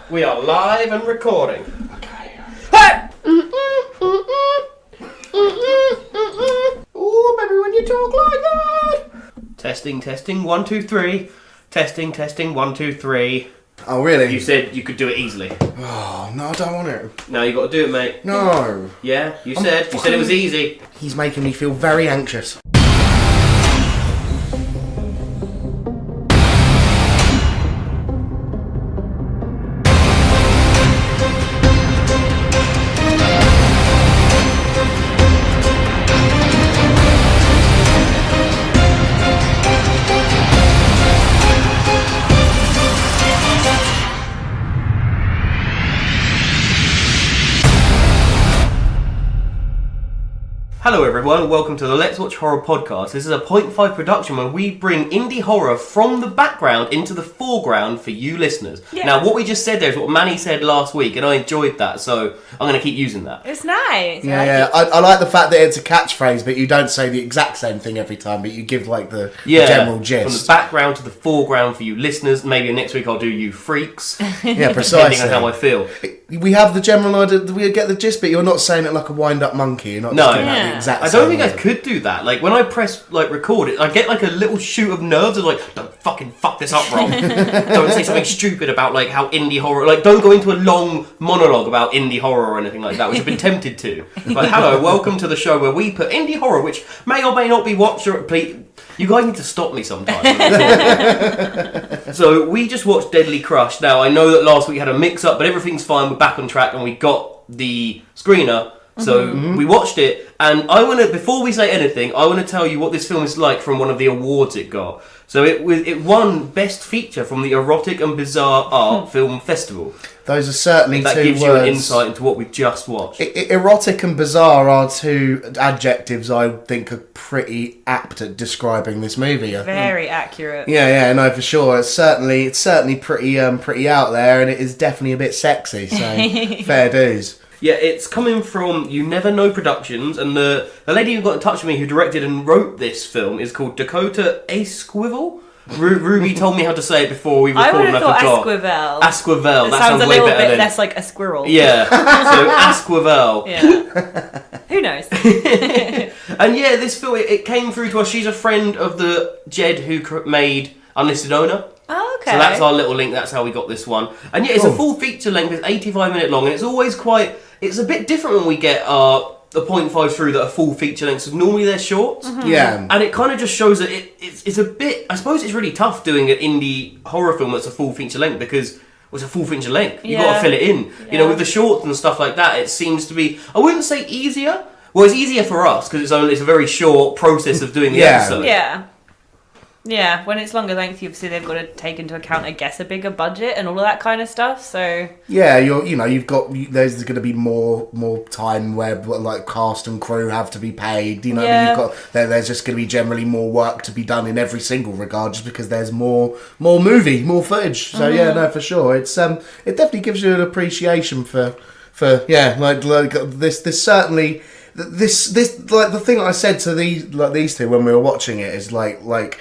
We are live and recording. Okay. Hey! Ooh, baby, when you talk like that. Testing, 1, 2, 3. Testing, 1, 2, 3. Oh, really? You said you could do it easily. Oh, no, I don't want it. No, you got to do it, mate. No. Yeah, you said it was easy. He's making me feel very anxious. Hello everyone, welcome to the Let's Watch Horror podcast. This is a 0.5 production where we bring indie horror from the background into the foreground for you listeners. Yeah. Now what we just said there is what Manny said last week and I enjoyed that, so I'm going to keep using that. It's nice. I like the fact that it's a catchphrase, but you don't say the exact same thing every time, but you give like the general gist. From the background to the foreground for you listeners. Maybe next week I'll do you freaks. Yeah, precisely. Depending on how I feel. We have the general idea, we get the gist, but you're not saying it like a wind-up monkey. You're not just doing that the exact I same don't think way. I could do that. Like, when I press, like, record it, I get, like, a little shoot of nerves of, like, don't fucking fuck this up wrong. Don't say something stupid about, like, how indie horror... Like, don't go into a long monologue about indie horror or anything like that, which I've been tempted to. But, hello, welcome to the show where we put indie horror, which may or may not be watched or... Please, you guys need to stop me sometime. So, we just watched Deadly Crush. Now, I know that last week had a mix-up, but everything's fine. We're back on track, and we got the screener. So we watched it, and I want to, before we say anything, I want to tell you what this film is like from one of the awards it got. So it won Best Feature from the Erotic and Bizarre Art Film Festival. Those are certainly that two gives words. You an insight into what we've just watched. Erotic and bizarre are two adjectives I think are pretty apt at describing this movie. Very accurate. Yeah, no, for sure. It's certainly pretty out there, and it is definitely a bit sexy. So fair dues. Yeah, it's coming from You Never Know Productions, and the lady who got in touch with me who directed and wrote this film is called Dakota Aesquivel. Ruby told me how to say it before we recorded, and I forgot. Aesquivel. Aesquivel. That sounds a way little better bit than... less like a squirrel. Yeah, so Aesquivel. Yeah. Who knows? And yeah, this film, it came through to us. She's a friend of the Jed who made Unlisted Owner. Oh, okay. So that's our little link, that's how we got this one. And yeah, it's a full feature length, it's 85-minute long, and it's always quite... It's a bit different when we get the 0.5 through that are full feature lengths. Normally they're short. Mm-hmm. Yeah. And it kind of just shows that it's a bit... I suppose it's really tough doing an indie horror film that's a full feature length because it's a full feature length. You've got to fill it in. Yeah. You know, with the shorts and stuff like that, it seems to be... I wouldn't say easier. Well, it's easier for us because it's a very short process of doing the episode. Yeah, when it's longer length, obviously they've got to take into account, I guess, a bigger budget and all of that kind of stuff. So yeah, there's going to be more time where like cast and crew have to be paid. You know, there's just going to be generally more work to be done in every single regard, just because there's more footage. So yeah, no, for sure, it's it definitely gives you an appreciation for like this certainly. This like the thing I said to these two when we were watching it is like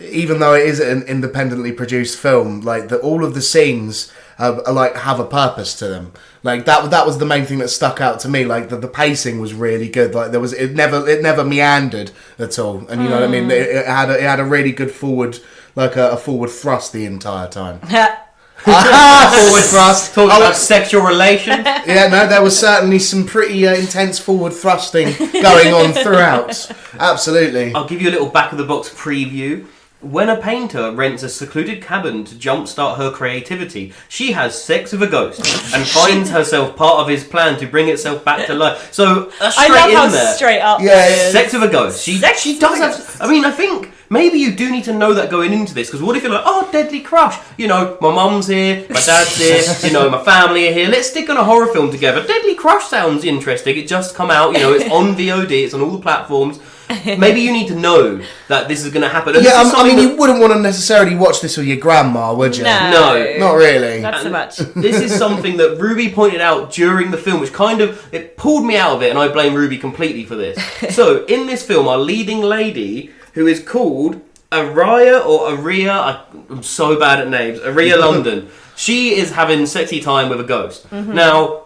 even though it is an independently produced film, like all of the scenes are like have a purpose to them. Like that was the main thing that stuck out to me. Like the pacing was really good. Like it never meandered at all. And you know what I mean. It had a really good forward thrust the entire time. Forward thrust, talking about sexual relations. Yeah, no, there was certainly some pretty intense forward thrusting going on throughout. Absolutely. I'll give you a little back of the box preview. When a painter rents a secluded cabin to jumpstart her creativity, she has sex with a ghost and finds herself part of his plan to bring itself back to life. So that's straight I love in how there. Straight up. Yeah. Sex with a ghost. She does have. I mean, I think maybe you do need to know that going into this, because what if you're like, oh, Deadly Crush? You know, my mum's here, my dad's here, you know, my family are here. Let's stick on a horror film together. Deadly Crush sounds interesting. It just come out. You know, it's on VOD. It's on all the platforms. Maybe you need to know that this is going to happen. And yeah, I mean, you wouldn't want to necessarily watch this with your grandma, would you? No. Not really. Not so much. This is something that Ruby pointed out during the film, which kind of, it pulled me out of it, and I blame Ruby completely for this. So, in this film, our leading lady, who is called Aria, I'm so bad at names, Aria London. she is having sexy time with a ghost. Now,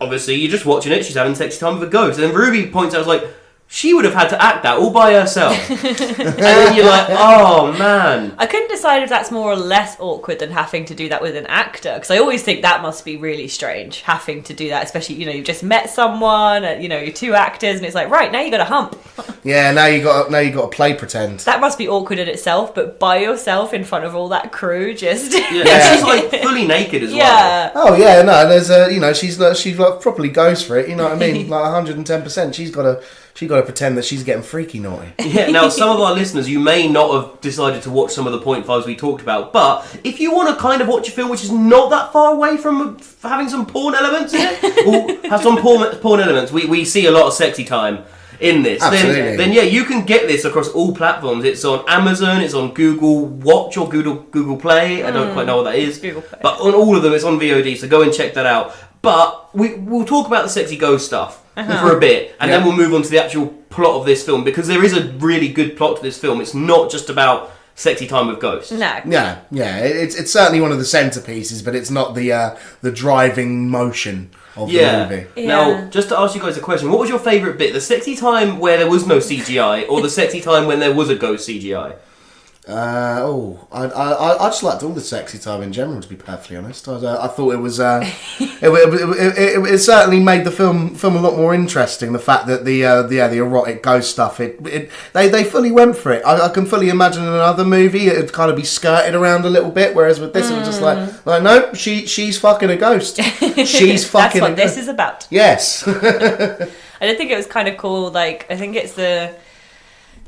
obviously, you're just watching it. She's having sexy time with a ghost, and then Ruby points out, like, she would have had to act that all by herself. And then you're like, oh man. I couldn't decide if that's more or less awkward than having to do that with an actor, because I always think that must be really strange, having to do that, especially, you've just met someone, and, you're two actors, and it's like, right, now you got to hump. Yeah, now you got to play pretend. That must be awkward in itself, but by yourself in front of all that crew, just... Yeah, and she's like fully naked as well. Yeah. Oh yeah, no, there's a, she's like properly goes for it, you know what I mean? Like 110%. She's got to pretend that she's getting freaky naughty. Yeah, now some of our listeners, you may not have decided to watch some of the point fives we talked about, but if you want to kind of watch a film which is not that far away from having some porn elements in it, or have some porn elements, we see a lot of sexy time in this. Absolutely. Then yeah, you can get this across all platforms. It's on Amazon, it's on Google Watch or Google Play. I don't quite know what that is. Google Play. But on all of them, it's on VOD, so go and check that out. But we'll talk about the sexy ghost stuff for a bit, and then we'll move on to the actual plot of this film, because there is a really good plot to this film. It's not just about sexy time with ghosts. No. Yeah. It's certainly one of the centerpieces, but it's not the driving motion of the movie. Yeah. Now, just to ask you guys a question, what was your favourite bit? The sexy time where there was no CGI, or the sexy time when there was a ghost CGI? I just liked all the sexy time in general, to be perfectly honest. I thought it was it certainly made the film a lot more interesting. The fact that the erotic ghost stuff, they fully went for it. I can fully imagine in another movie it'd kind of be skirted around a little bit, whereas with this it was just like no, she's fucking a ghost. She's fucking. That's what this is about. Yes. I did think it was kind of cool. Like, I think it's the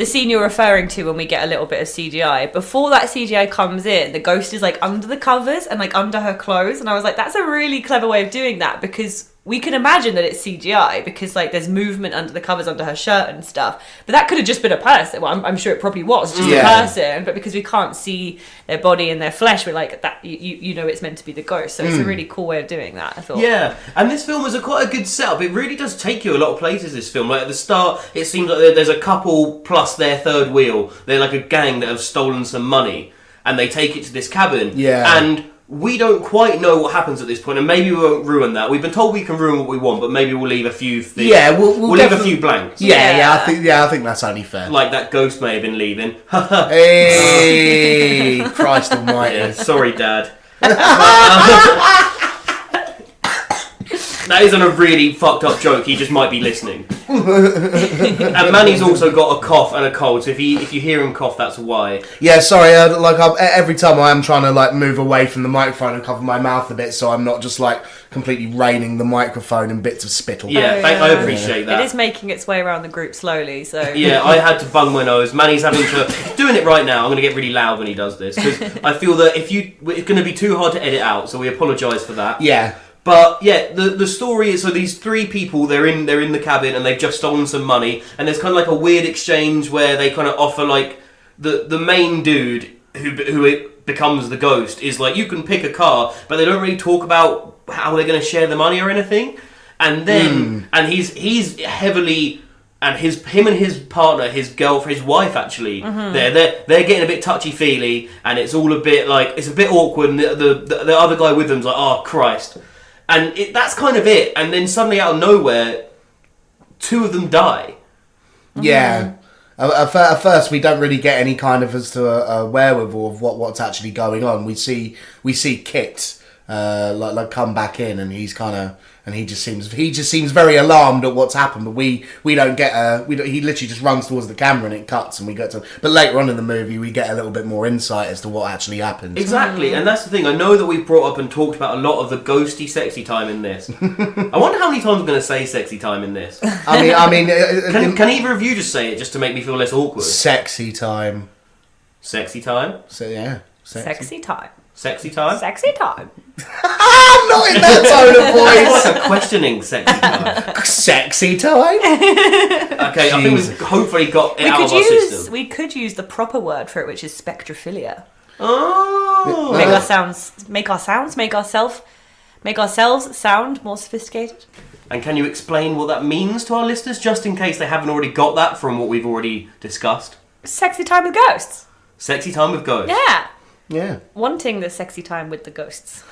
scene you're referring to when we get a little bit of CGI. Before that CGI comes in, the ghost is like under the covers and like under her clothes, and I was like, that's a really clever way of doing that, because we can imagine that it's CGI because like there's movement under the covers, under her shirt and stuff, but that could have just been a person. Well, I'm sure it probably was just a person, but because we can't see their body and their flesh, we're like, that you know it's meant to be the ghost. So it's a really cool way of doing that, I thought. Yeah, and this film was quite a good setup. It really does take you a lot of places, this film. Like at the start, it seems like there's a couple plus their third wheel. They're like a gang that have stolen some money, and they take it to this cabin. Yeah. And we don't quite know what happens at this point, and maybe we won't ruin that. We've been told we can ruin what we want, but maybe we'll leave a few things. Yeah, we'll leave a few blanks. Yeah, I think that's only fair. Like that ghost may have been leaving. Hey, Christ Almighty! Yeah, sorry, Dad. That isn't a really fucked up joke. He just might be listening. And Manny's also got a cough and a cold, so if you hear him cough, that's why. Yeah, sorry. Every time I am trying to like move away from the microphone and cover my mouth a bit, so I'm not just like completely raining the microphone in bits of spittle. Yeah, I appreciate that. It is making its way around the group slowly, so... Yeah, I had to bung my nose. Manny's having to... He's doing it right now. I'm going to get really loud when he does this, because I feel that it's going to be too hard to edit out, so we apologise for that. Yeah. But yeah, the story is, so these three people, they're in the cabin and they've just stolen some money, and there's kind of like a weird exchange where they kind of offer like the main dude who it becomes the ghost is like, you can pick a car, but they don't really talk about how they're going to share the money or anything. And then and he's heavily, and him and his partner, his girlfriend, his wife actually, they're getting a bit touchy feely, and it's all a bit like, it's a bit awkward, and the other guy with them's like, oh Christ. And that's kind of it. And then suddenly out of nowhere, two of them die. Yeah. At first, we don't really get any kind of as to a wherewithal of what's actually going on. We see Kit like come back in, and he's kind of, and he just seems very alarmed at what's happened. But we don't get he literally just runs towards the camera and it cuts, and we get to. But later on in the movie, we get a little bit more insight as to what actually happened. Exactly, and that's the thing. I know that we've brought up and talked about a lot of the ghosty sexy time in this. I wonder how many times I'm going to say sexy time in this. I mean, can either of you just say it just to make me feel less awkward? Sexy time. Sexy time. So yeah, Sexy time. Sexy time. Sexy time. I'm not in that tone of voice. It's like a questioning sexy time. Sexy time. Okay, I think we've hopefully got it out of our system. We could use the proper word for it, which is spectrophilia. Oh. Make ourselves sound more sophisticated. And can you explain what that means to our listeners, just in case they haven't already got that from what we've already discussed? Sexy time with ghosts. Sexy time with ghosts. Yeah. Yeah. Wanting the sexy time with the ghosts.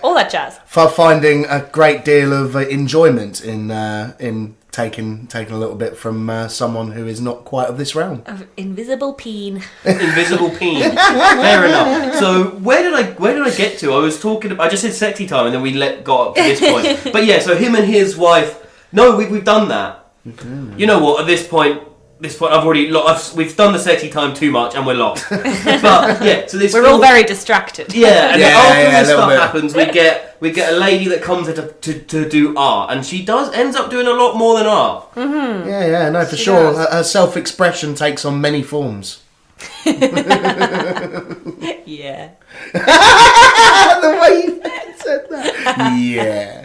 all that jazz. For finding a great deal of enjoyment in taking a little bit from someone who is not quite of this realm. Invisible peen. Invisible peen. Fair enough. So where did I get to? I just said sexy time, and then we got up to this point. But yeah, so him and his wife. No, we've done that. Mm-hmm. You know what? At this point, we've done the sexy time too much, and we're lost. But yeah, so we're all very distracted. Yeah, and after this stuff happens, we get a lady that comes to do art, and she ends up doing a lot more than art. Mm-hmm. Yeah, no, for sure. Her self-expression takes on many forms. Yeah. The way you said that. Yeah.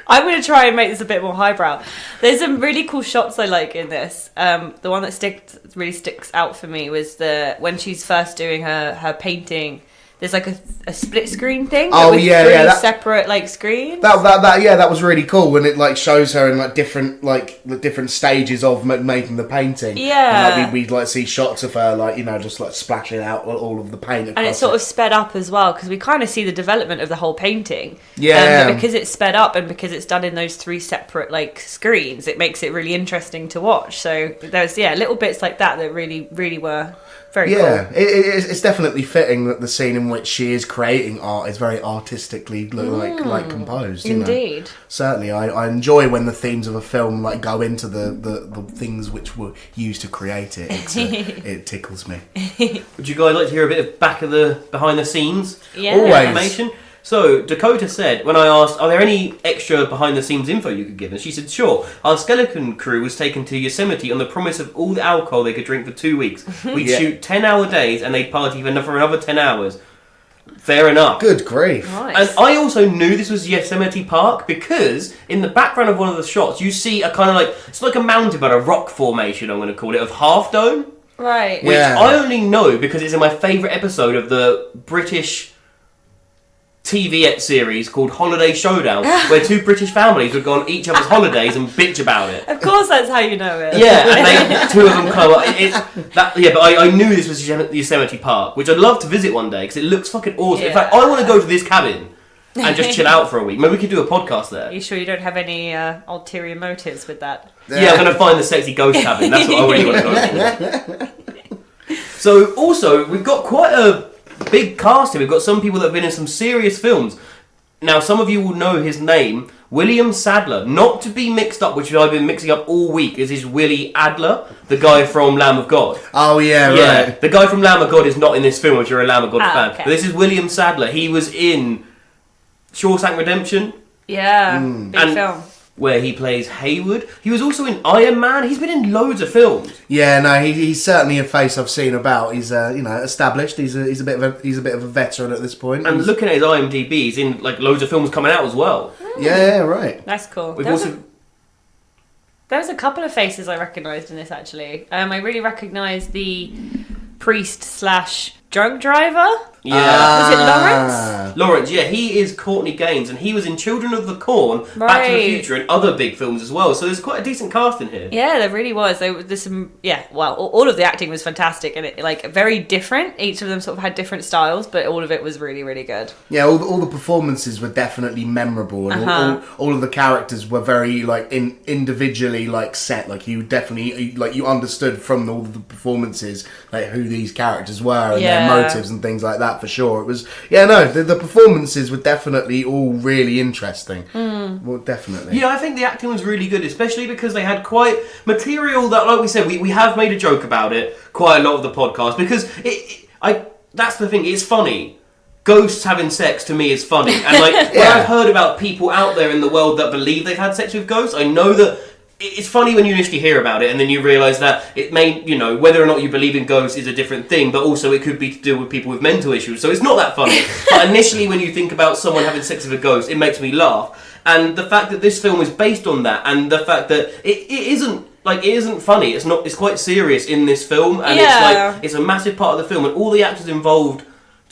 I'm going to try and make this a bit more highbrow. There's some really cool shots I like in this. The one that really sticks out for me was when she's first doing her painting. There's like a split screen thing. With three separate like screens. That was really cool when it like shows her in like different the different stages of making the painting. Yeah, and, like, we'd like see shots of her like just like splashing out all of the paint. And it's sort of sped up as well because we kind of see the development of the whole painting. Yeah, but because it's sped up and because it's done in those three separate like screens, it makes it really interesting to watch. So there's little bits like that really really were. Very cool. It's definitely fitting that the scene in which she is creating art is very artistically like composed. Indeed. Certainly, I enjoy when the themes of a film like go into the things which were used to create it. It tickles me. Would you guys like to hear a bit of behind the scenes information? So, Dakota said, when I asked, are there any extra behind-the-scenes info you could give? And she said, sure. Our skeleton crew was taken to Yosemite on the promise of all the alcohol they could drink for 2 weeks. We'd shoot 10-hour days, and they'd party for another 10 hours. Fair enough. Good grief. Nice. And I also knew this was Yosemite Park because in the background of one of the shots, you see a kind of like, it's like a mountain, but a rock formation, I'm going to call it, of Half Dome. Right. Which I only know because it's in my favourite episode of the British TV series called Holiday Showdown, where two British families would go on each other's holidays and bitch about it. Of course, that's how you know it. Yeah, and two of them come up. But I knew this was Yosemite Park, which I'd love to visit one day because it looks fucking awesome. In fact, I want to go to this cabin and just chill out for a week. Maybe we could do a podcast there. Are you sure you don't have any ulterior motives with that? Yeah, I'm going to find the sexy ghost cabin. That's what I really want to go for. So, also, we've got quite a big cast here. We've got some people that have been in some serious films. Now, some of you will know his name, William Sadler. Not to be mixed up, which I've been mixing up all week, is Willie Adler, the guy from Lamb of God. Oh, yeah, right. The guy from Lamb of God is not in this film if you're a Lamb of God fan. Okay. But this is William Sadler. He was in Shawshank Redemption. Yeah, big film. Where he plays Hayward. He was also in Iron Man. He's been in loads of films. Yeah, no, he's certainly a face I've seen about. He's established. He's a bit of a veteran at this point. And looking at his IMDb, he's in like loads of films coming out as well. Yeah, right. That's cool. We've There was a couple of faces I recognised in this actually. I really recognised the priest / drunk driver. Yeah. Was it Lawrence? Lawrence, yeah, he is Courtney Gaines, and he was in Children of the Corn, Back to the Future, and other big films as well. So there's quite a decent cast in here. Yeah, there really was. There's some, all of the acting was fantastic, and it like very different. Each of them sort of had different styles, but all of it was really, really good. Yeah, all the performances were definitely memorable, and all of the characters were very like individually like set. Like you definitely you understood from all of the performances like who these characters were and their motives and things like that. For sure, it was. Yeah, no, the performances were definitely all really interesting. Well, definitely. Yeah, I think the acting was really good, especially because they had quite material that, like we said, we have made a joke about it quite a lot of the podcast because that's the thing. It's funny. Ghosts having sex to me is funny, and like when I've heard about people out there in the world that believe they've had sex with ghosts, I know that. It's funny when you initially hear about it and then you realise that it may, whether or not you believe in ghosts is a different thing, but also it could be to do with people with mental issues, so it's not that funny. But initially when you think about someone having sex with a ghost, it makes me laugh. And the fact that this film is based on that, and the fact that it isn't funny, it's quite serious in this film, and it's a massive part of the film, and all the actors involved,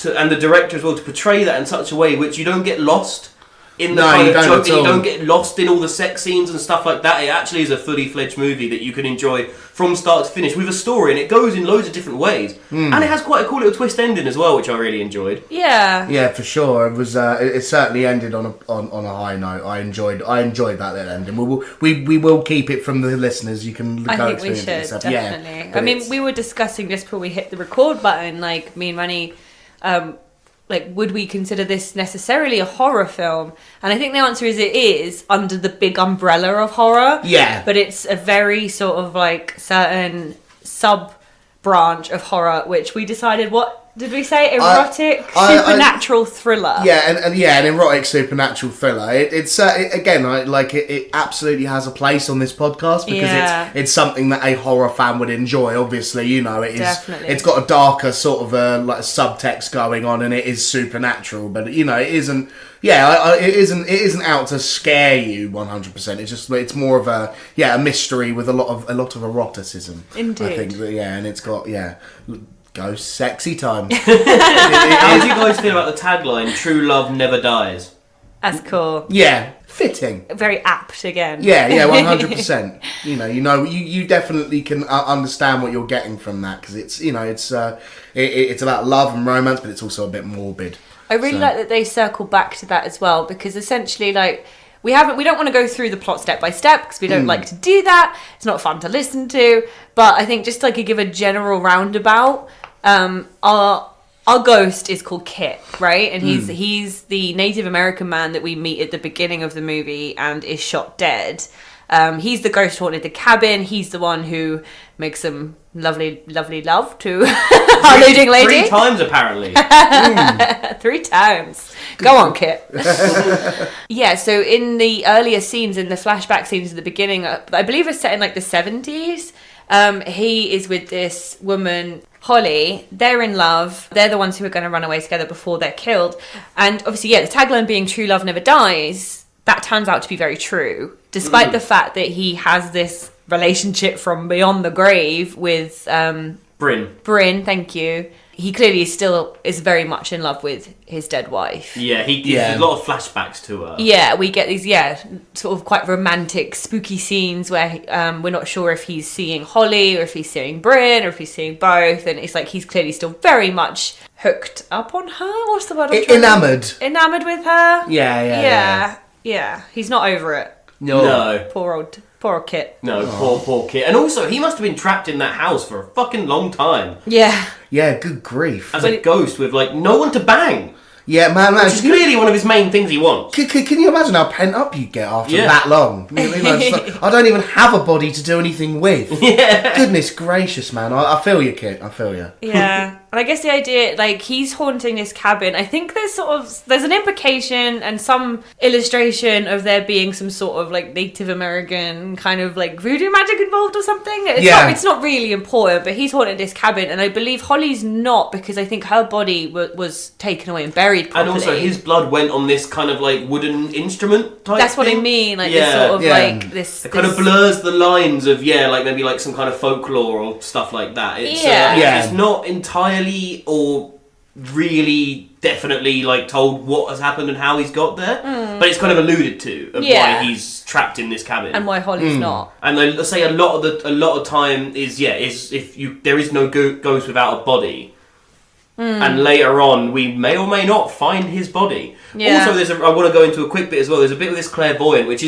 and the director as well, to portray that in such a way which you don't get lost. in the kind of joke, and you don't get lost in all the sex scenes and stuff like that. It actually is a fully fledged movie that you can enjoy from start to finish with a story, and it goes in loads of different ways. And it has quite a cool little twist ending as well, which I really enjoyed. Yeah, for sure. It was. It certainly ended on a high note. I enjoyed that ending. We will keep it from the listeners. You can go I think we should, definitely. I mean, we were discussing just before we hit the record button, like me and Manny, like, would we consider this necessarily a horror film? And I think the answer is it is, under the big umbrella of horror. Yeah. But it's a very sort of, like, certain sub-branch of horror, which we decided, what did we say? Erotic, supernatural thriller. Yeah, an erotic supernatural thriller. It absolutely has a place on this podcast because it's something that a horror fan would enjoy. Obviously, you know, it is. Definitely. It's got a darker sort of like subtext going on, and it is supernatural. But you know, it isn't. Yeah, it isn't out to scare you 100%. It's more of a mystery with a lot of eroticism. Indeed. I think and it's got ghost sexy time. How do you guys feel about the tagline, "True love never dies"? That's cool. Yeah, fitting. Very apt again. Yeah, 100%. You definitely can understand what you're getting from that, because it's about love and romance, but it's also a bit morbid. I really like that they circle back to that as well, because essentially, like, we don't want to go through the plot step by step because we don't like to do that. It's not fun to listen to. But I think just like to give a general roundabout, our ghost is called Kit, right? And he's the Native American man that we meet at the beginning of the movie and is shot dead. He's the ghost who haunted the cabin. He's the one who makes some lovely, lovely love to our leading lady. 3 times, apparently. 3 times. Go on, Kit. Yeah, so in the earlier scenes, in the flashback scenes at the beginning, I believe it's set in like the 70s, he is with this woman, Holly. They're in love. They're the ones who are going to run away together before they're killed. And obviously, the tagline being "True love never dies," that turns out to be very true, despite the fact that he has this relationship from beyond the grave with Bryn, thank you. He clearly is very much in love with his dead wife. Yeah, there's a lot of flashbacks to her. Yeah, we get these, sort of quite romantic, spooky scenes where we're not sure if he's seeing Holly or if he's seeing Bryn or if he's seeing both. And it's like he's clearly still very much hooked up on her. What's the word? Enamoured. Enamoured with her? Yeah. He's not over it. No. Poor old Kit. No, poor Kit. And also, he must have been trapped in that house for a fucking long time. Yeah. Yeah, good grief. As a ghost with, like, no one to bang. Yeah, man. Which is clearly one of his main things he wants. Can you imagine how pent up you get after that long? I don't even have a body to do anything with. Yeah. Goodness gracious, man. I feel you, Kit. I feel you. Yeah. And I guess the idea, like, he's haunting this cabin. I think there's an implication and some illustration of there being some sort of, like, Native American kind of, like, voodoo magic involved or something. It's not really important, but he's haunting this cabin. And I believe Holly's not, because I think her body was taken away and buried properly. And also his blood went on this kind of, like, wooden instrument type That's thing. what I mean. Like, this sort of, like, this... It kind of blurs the lines of, like, maybe, like, some kind of folklore or stuff like that. It's not entirely or really definitely like told what has happened and how he's got there, but it's kind of alluded to of why he's trapped in this cabin and why Holly's not. And let's say a lot of time is if there is no ghost without a body. And later on, we may or may not find his body. Yeah. Also, I want to go into a quick bit as well. There's a bit with this clairvoyant, which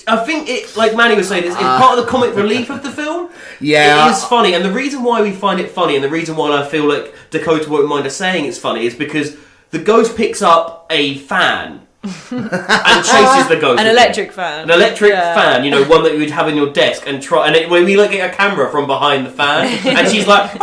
I think it, like Manny was saying, it's part of the comic relief of the film. Yeah. It is funny, and the reason why we find it funny, and the reason why I feel like Dakota won't mind us saying it's funny, is because the ghost picks up a fan and chases the ghost. An electric fan. An electric fan, one that you would have in your desk, when we look at a camera from behind the fan, and she's like,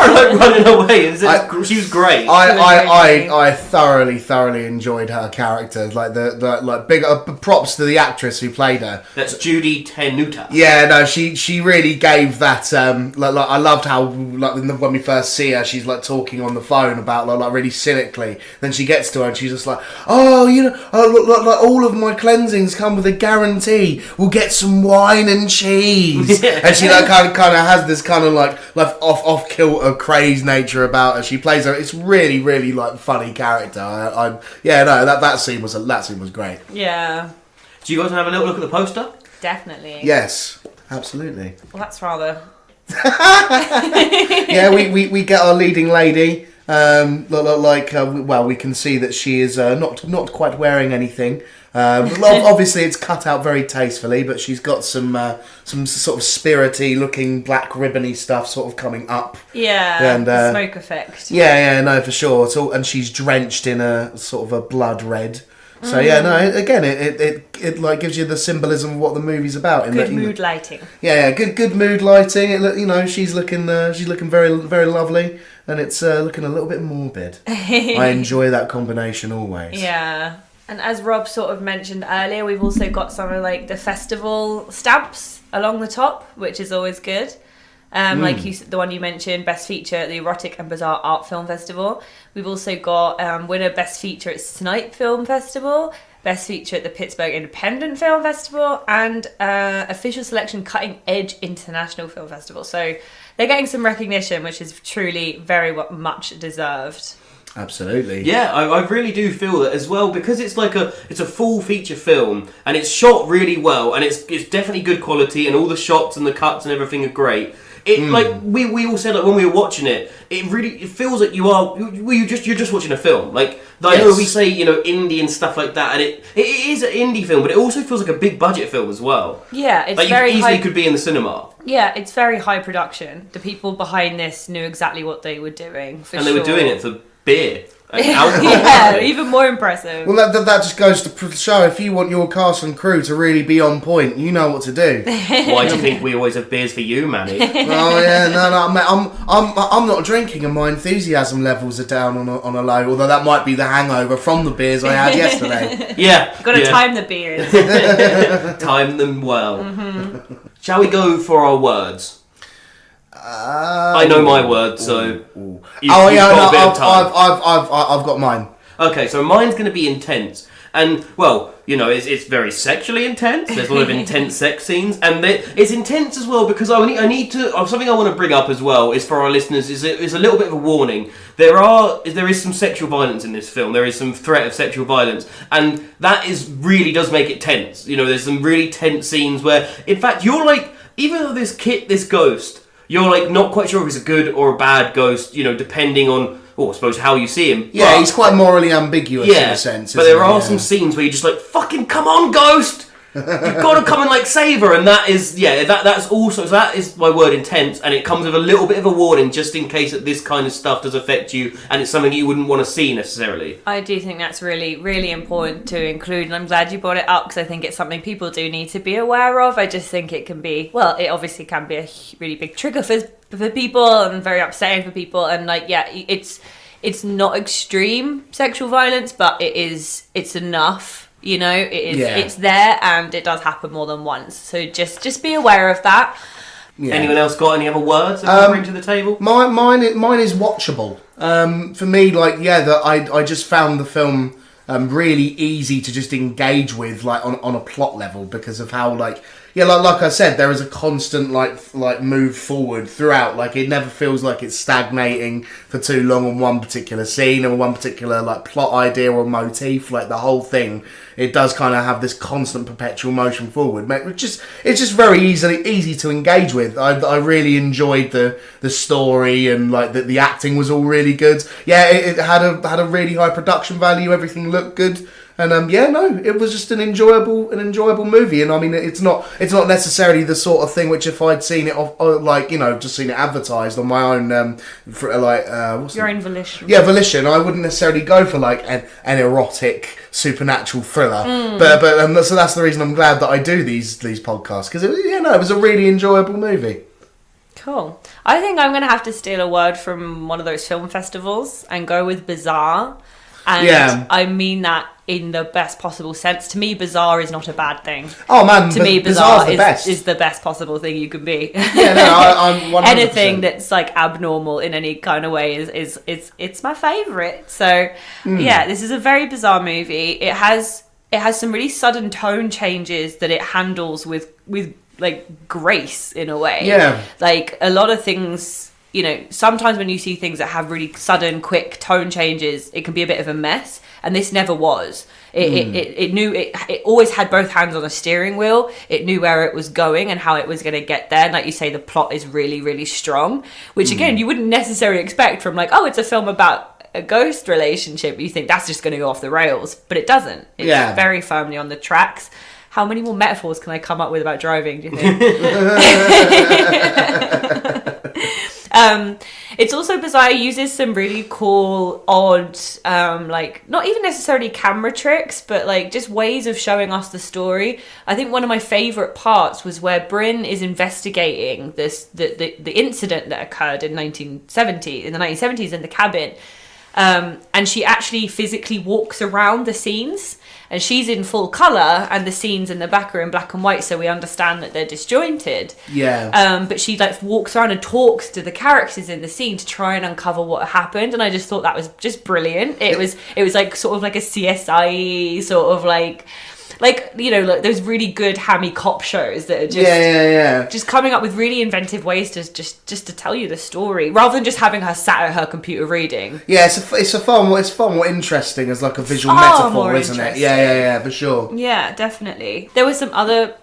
like running away. She was great. I thoroughly enjoyed her character. Like the big props to the actress who played her. That's Judy Tenuta. Yeah, no, she really gave that. Like I loved how when we first see her, she's like talking on the phone about like really cynically. Then she gets to her and she's just like, like all of my cleansings come with a guarantee. We'll get some wine and cheese. And she like kind of has this kind of like off kilter of a crazed nature about her. She plays her. It's really, really like funny character. That scene was great. Yeah. Do you guys want to have a little look at the poster? Definitely. Yes, absolutely. Well, that's rather... Yeah, we get our leading lady. We can see that she is not quite wearing anything. Obviously, it's cut out very tastefully, but she's got some sort of spirity looking black ribbony stuff sort of coming up. Yeah, and smoke effect. Yeah, no, for sure. And she's drenched in a sort of a blood red. So again, it like gives you the symbolism of what the movie's about. Good mood lighting. Yeah, good mood lighting. She's looking very very lovely, and it's looking a little bit morbid. I enjoy that combination always. Yeah, and as Rob sort of mentioned earlier, we've also got some of like the festival stamps along the top, which is always good. Like the one you mentioned, Best Feature at the Erotic and Bizarre Art Film Festival. We've also got winner Best Feature at Snipe Film Festival, Best Feature at the Pittsburgh Independent Film Festival, and Official Selection Cutting Edge International Film Festival. So they're getting some recognition, which is truly very much deserved. Absolutely. Yeah, I really do feel that as well, because it's a full feature film and it's shot really well and it's definitely good quality and all the shots and the cuts and everything are great. Like we all said, like when we were watching it, it feels like you're just watching a film. Like I know we say indie and stuff like that, and it is an indie film, but it also feels like a big budget film as well. Yeah, it's like very you easily could be in the cinema. Yeah, it's very high production. The people behind this knew exactly what they were doing, and they were doing it for beer. Yeah, even more impressive. Well, that just goes to show, if you want your cast and crew to really be on point, you know what to do. Why do you think we always have beers for you, Manny? Oh yeah, no, mate, I'm not drinking, and my enthusiasm levels are down on a low. Although that might be the hangover from the beers I had yesterday. Yeah, got to time the beers. Time them well. Mm-hmm. Shall we go for our words? I know my word, so you've got a bit of time. I've got mine. Okay, so mine's going to be intense, and well, it's very sexually intense. There's a lot of intense sex scenes, and it's intense as well because I need to. Something I want to bring up as well is for our listeners is a little bit of a warning. There is some sexual violence in this film. There is some threat of sexual violence, and that really does make it tense. There's some really tense scenes where, in fact, you're like, even though this ghost. You're like not quite sure if it's a good or a bad ghost, depending on, I suppose, how you see him. Yeah, he's quite morally ambiguous in a sense. But there are some scenes where you're just like, fucking come on, ghost! You've got to come and save her, and that is that's also, so that is my word, intense, and it comes with a little bit of a warning just in case that this kind of stuff does affect you, and it's something you wouldn't want to see necessarily. I do think that's really, really important to include, and I'm glad you brought it up because I think it's something people do need to be aware of. I just think it it obviously can be a really big trigger for people and very upsetting for people, and it's not extreme sexual violence, but it's enough. It's there, and it does happen more than once. So just be aware of that. Yeah. Anyone else got any other words that bring to the table? Mine is watchable. For me, I just found the film really easy to just engage with, on a plot level, because of how like I said, there is a constant move forward throughout. It never feels like it's stagnating for too long on one particular scene or one particular plot idea or motif. The whole thing, it does kind of have this constant perpetual motion forward, it's just very easy to engage with. I really enjoyed the story, and the acting was all really good. Yeah, it had a really high production value. Everything looked good. And it was just an enjoyable movie. And I mean, it's not necessarily the sort of thing which, if I'd seen it just seen it advertised on my own your own volition. Yeah, volition. I wouldn't necessarily go for an erotic supernatural thriller. But so that's the reason I'm glad that I do these podcasts, because it was a really enjoyable movie. Cool. I think I'm going to have to steal a word from one of those film festivals and go with bizarre. And I mean that in the best possible sense. To me, bizarre is not a bad thing. Oh man, to me, bizarre is the best possible thing you can be. Yeah, no, I'm 100%. Anything that's abnormal in any kind of way is it's my favourite. So this is a very bizarre movie. It has some really sudden tone changes that it handles with grace in a way. Yeah, a lot of things you know, sometimes when you see things that have really sudden, quick tone changes, it can be a bit of a mess. And this never was. It always had both hands on the steering wheel. It knew where it was going and how it was going to get there. And like you say, the plot is really, really strong, which again, you wouldn't necessarily expect from like, oh, it's a film about a ghost relationship. You think that's just going to go off the rails, but it doesn't. It's very firmly on the tracks. How many more metaphors can I come up with about driving, do you think? It's also bizarre. It uses some really cool, odd, like, not even necessarily camera tricks, but like just ways of showing us the story. I think one of my favourite parts was where Bryn is investigating the incident that occurred in the 1970s in the cabin. And she actually physically walks around the scenes, and she's in full colour and the scenes in the back are in black and white, so we understand that they're disjointed. But she like walks around and talks to the characters in the scene to try and uncover what happened, and I just thought that was just brilliant. It was like sort of like a CSI sort of like, you know, like those really good hammy cop shows that are just just coming up with really inventive ways to just to tell you the story rather than just having her sat at her computer reading. Yeah, it's far more interesting as like a visual metaphor, isn't it? Yeah, for sure. Yeah, definitely. There were some other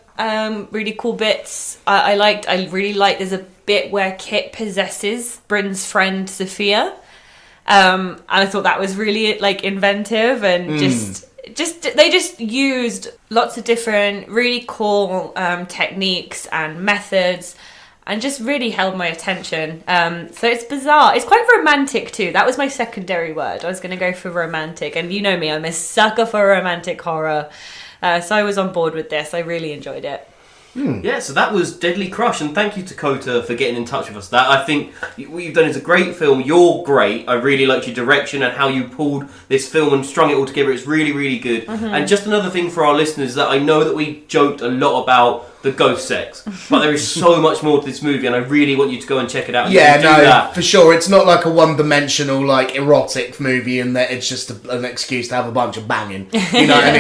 really cool bits I liked. I really liked. There's a bit where Kit possesses Bryn's friend Sophia, and I thought that was really like inventive and they just used lots of different really cool techniques and methods and just really held my attention. So it's bizarre. It's quite romantic too. That was my secondary word. I was going to go for romantic, and you know me, I'm a sucker for romantic horror. So I was on board with this. I really enjoyed it. Yeah, so that was Deadly Crush, and thank you, Dakota, for getting in touch with us. That I think what you've done is a great film. You're great. I really liked your direction and how you pulled this film and strung it all together. It's really, really good. And just another thing for our listeners, that I know that we joked a lot about the ghost sex, but there is so much more to this movie, and I really want you to go and check it out. For sure. It's not like a one-dimensional like erotic movie in that it's just an excuse to have a bunch of banging. You know what I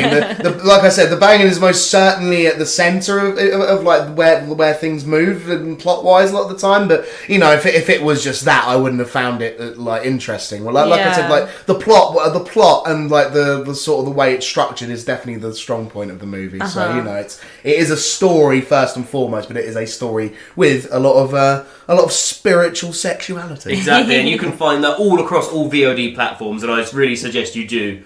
mean? Like I said, the banging is most certainly at the centre of like where things move and plot-wise a lot of the time. But you know, if it was just that, I wouldn't have found it like interesting. Well, like I said, like the plot and like the sort of the way it's structured is definitely the strong point of the movie. So you know, it is a story first and foremost, but it is a story with a lot of spiritual sexuality. Exactly, and you can find that all across all VOD platforms, and I really suggest you do.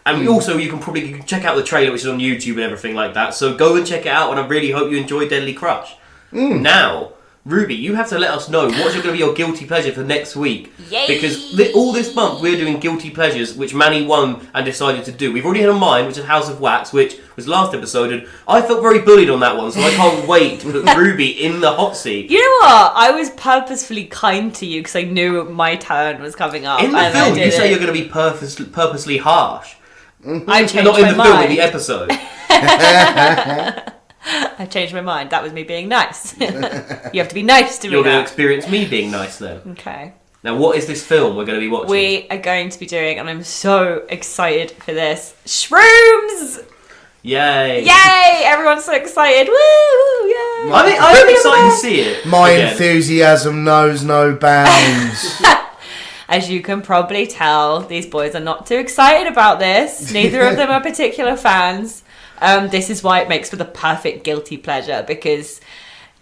And also, you can check out the trailer, which is on YouTube and everything like that. So go and check it out, and I really hope you enjoy Deadly Crush. Now, Ruby, you have to let us know what's going to be your guilty pleasure for next week. Yay! Because all this month we're doing guilty pleasures, which Manny won and decided to do. We've already had a mine, which is House of Wax, which was last episode, and I felt very bullied on that one, so I can't wait to put Ruby in the hot seat. You know what? I was purposefully kind to you because I knew my turn was coming up. In the film, you say you're going to be purposely harsh. I changed Not in my the mind. film, in the episode. I changed my mind. That was me being nice. You have to be nice to me. You're going to now. experience me being nice then. Okay. Now, what is this film we're going to be watching? We are going to be doing, and I'm so excited for this, Shrooms! Yay! Yay! Everyone's so excited. Woo! Yay! I'm excited to see it. My enthusiasm knows no bounds. As you can probably tell, these boys are not too excited about this. Neither of them are particular fans. This is why it makes for the perfect guilty pleasure, because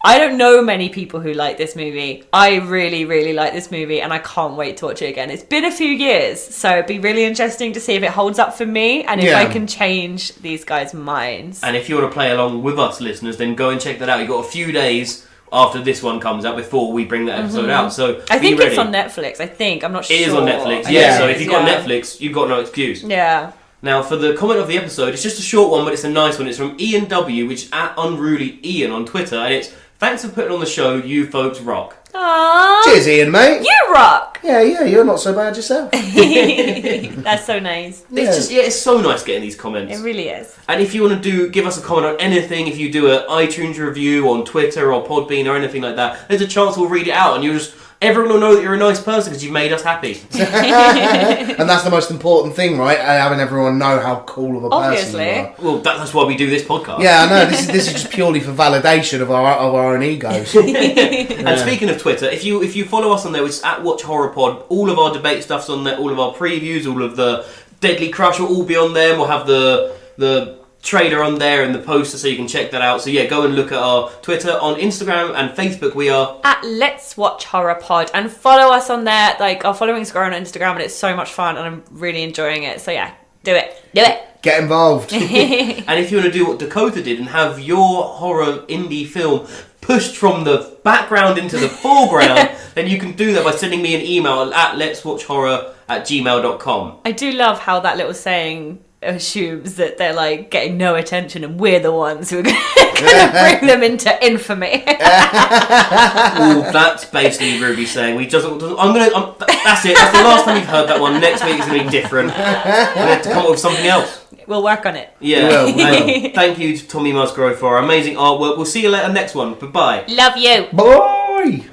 I don't know many people who like this movie. I really, really like this movie, and I can't wait to watch it again. It's been a few years, so it'd be really interesting to see if it holds up for me and if I can change these guys' minds. And if you want to play along with us, listeners, then go and check that out. You've got a few days after this one comes out before we bring that episode out. So I think ready. It's on Netflix. I'm not sure. It is on Netflix, yeah. So if you've got Netflix, you've got no excuse. Yeah. Now, for the comment of the episode, it's just a short one, but it's a nice one. It's from Ian W, which is at Unruly Ian on Twitter, and it's, "Thanks for putting on the show, you folks rock." Aww. Cheers, Ian, mate. You rock. Yeah, you're not so bad yourself. That's so nice. It's so nice getting these comments. It really is. And if you want to give us a comment on anything, if you do an iTunes review on Twitter or Podbean or anything like that, there's a chance we'll read it out, and everyone will know that you're a nice person because you've made us happy. And that's the most important thing, right? Having everyone know how cool of a person you are. Well, that's why we do this podcast. Yeah, I know. This is just purely for validation of our own egos. And speaking of Twitter. If you follow us on there, it's at Watch Horror Pod. All of our debate stuff's on there. All of our previews, all of the Deadly Crush will all be on there. We'll have the trailer on there and the poster, so you can check that out. So yeah, go and look at our Twitter. On Instagram and Facebook, we are at Let's Watch Horror Pod, and follow us on there. Like, our following's growing on Instagram, and it's so much fun, and I'm really enjoying it. So yeah, do it. Get involved. And if you want to do what Dakota did and have your horror indie film pushed from the background into the foreground, then you can do that by sending me an email at letswatchhorror@gmail.com. I do love how that little saying assumes that they're like getting no attention and we're the ones who are going to bring them into infamy. Ooh, that's basically Ruby saying that's it. That's the last time you've heard that one. Next week is going to be different. We're going to come up with something else. We'll work on it. Yeah. We will. Thank you to Tommy Musgrove for our amazing artwork. We'll see you later next one. Bye-bye. Love you. Bye.